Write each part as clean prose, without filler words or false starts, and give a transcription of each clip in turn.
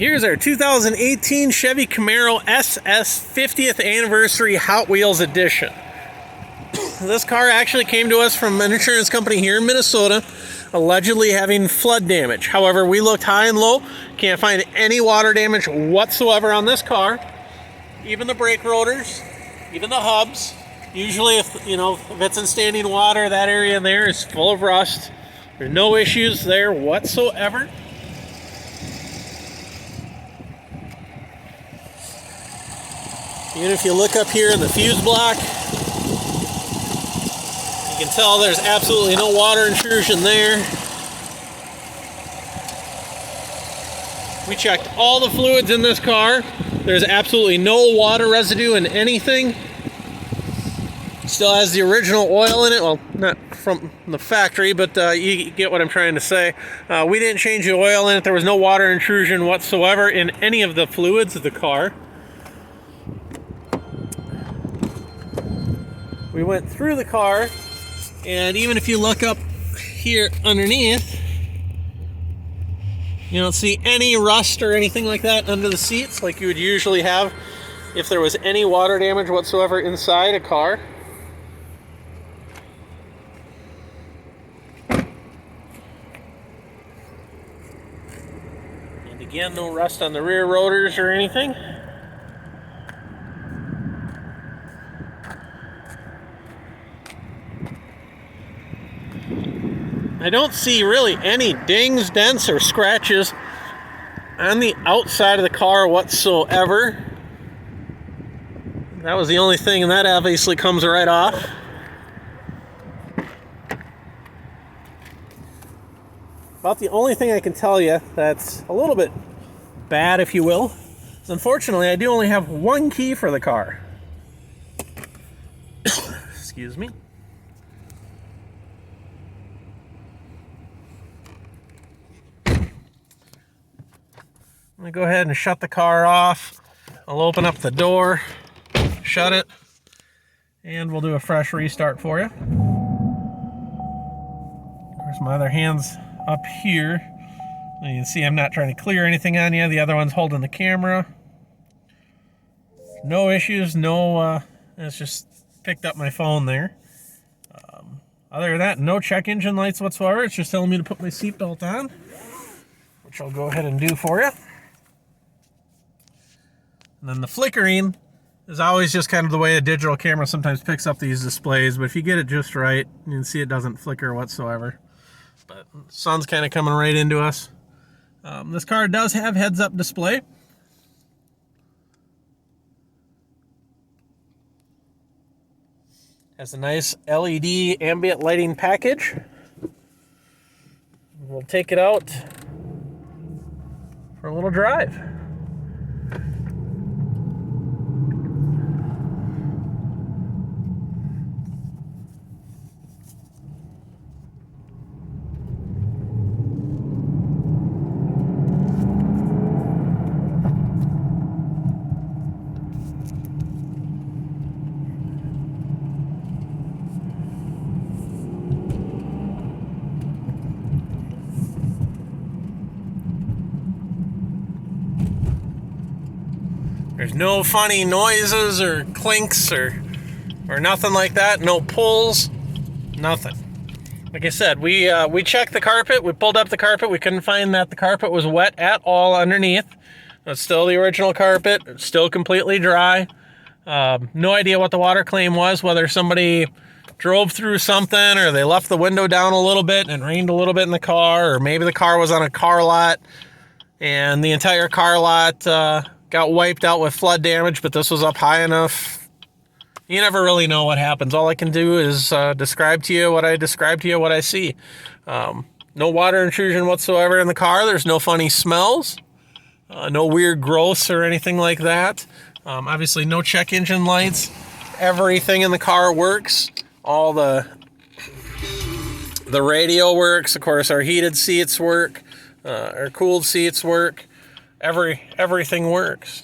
Here's our 2018 Chevy Camaro SS 50th Anniversary Hot Wheels Edition. This car actually came to us from an insurance company here in Minnesota, allegedly having flood damage. However, we looked high and low, can't find any water damage whatsoever on this car. Even the brake rotors, even the hubs. Usually if it's in standing water, that area there is full of rust. There's no issues there whatsoever. Even if you look up here in the fuse block, you can tell there's absolutely no water intrusion there. We checked all the fluids in this car. There's absolutely no water residue in anything. Still has the original oil in it. Well, not from the factory, but you get what I'm trying to say. We didn't change the oil in it. There was no water intrusion whatsoever in any of the fluids of the car. We went through the car, and even if you look up here underneath, you don't see any rust or anything like that under the seats like you would usually have if there was any water damage whatsoever inside a car. And again, no rust on the rear rotors or anything. I don't see really any dings, dents, or scratches on the outside of the car whatsoever. That was the only thing, and that obviously comes right off. About the only thing I can tell you that's a little bit bad, if you will, is unfortunately I do only have one key for the car. Excuse me. I'm going to go ahead and shut the car off. I'll open up the door, shut it, and we'll do a fresh restart for you. Of course, my other hand's up here. You can see I'm not trying to clear anything on you. The other one's holding the camera. No issues, it's just picked up my phone there. Other than that, no check engine lights whatsoever. It's just telling me to put my seatbelt on, which I'll go ahead and do for you. And then the flickering is always just kind of the way a digital camera sometimes picks up these displays, but if you get it just right, you can see it doesn't flicker whatsoever. But the sun's kind of coming right into us. This car does have heads-up display. Has a nice LED ambient lighting package. We'll take it out for a little drive. There's no funny noises or clinks or nothing like that. No pulls, nothing. Like I said, we checked the carpet. We pulled up the carpet. We couldn't find that the carpet was wet at all underneath. It's still the original carpet. It's still completely dry. No idea what the water claim was, whether somebody drove through something or they left the window down a little bit and it rained a little bit in the car, or maybe the car was on a car lot and the entire car lot got wiped out with flood damage, but this was up high enough. You never really know what happens. All I can do is describe to you what I describe to you, what I see. No water intrusion whatsoever in the car. There's no funny smells. No weird growths or anything like that. Obviously, no check engine lights. Everything in the car works. All the radio works. Of course, our heated seats work. Our cooled seats work. Everything works.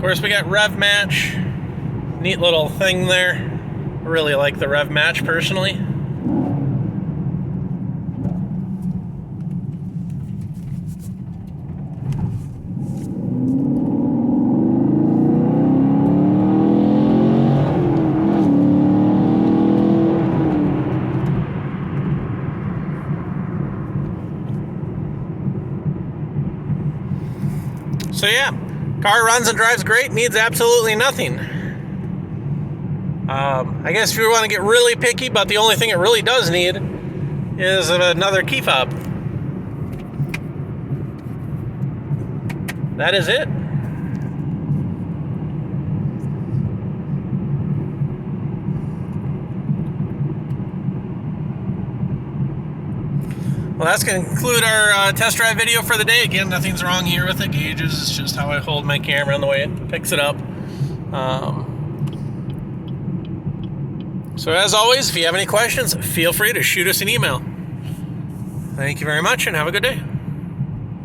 course, we got rev match. Neat little thing there. I really like the rev match personally. So yeah, car runs and drives great, needs absolutely nothing. I guess if you want to get really picky, but the only thing it really does need is another key fob. That is it. Well, that's going to conclude our test drive video for the day. Again, nothing's wrong here with the gauges. It's just how I hold my camera and the way it picks it up. So as always, if you have any questions, feel free to shoot us an email. Thank you very much and have a good day.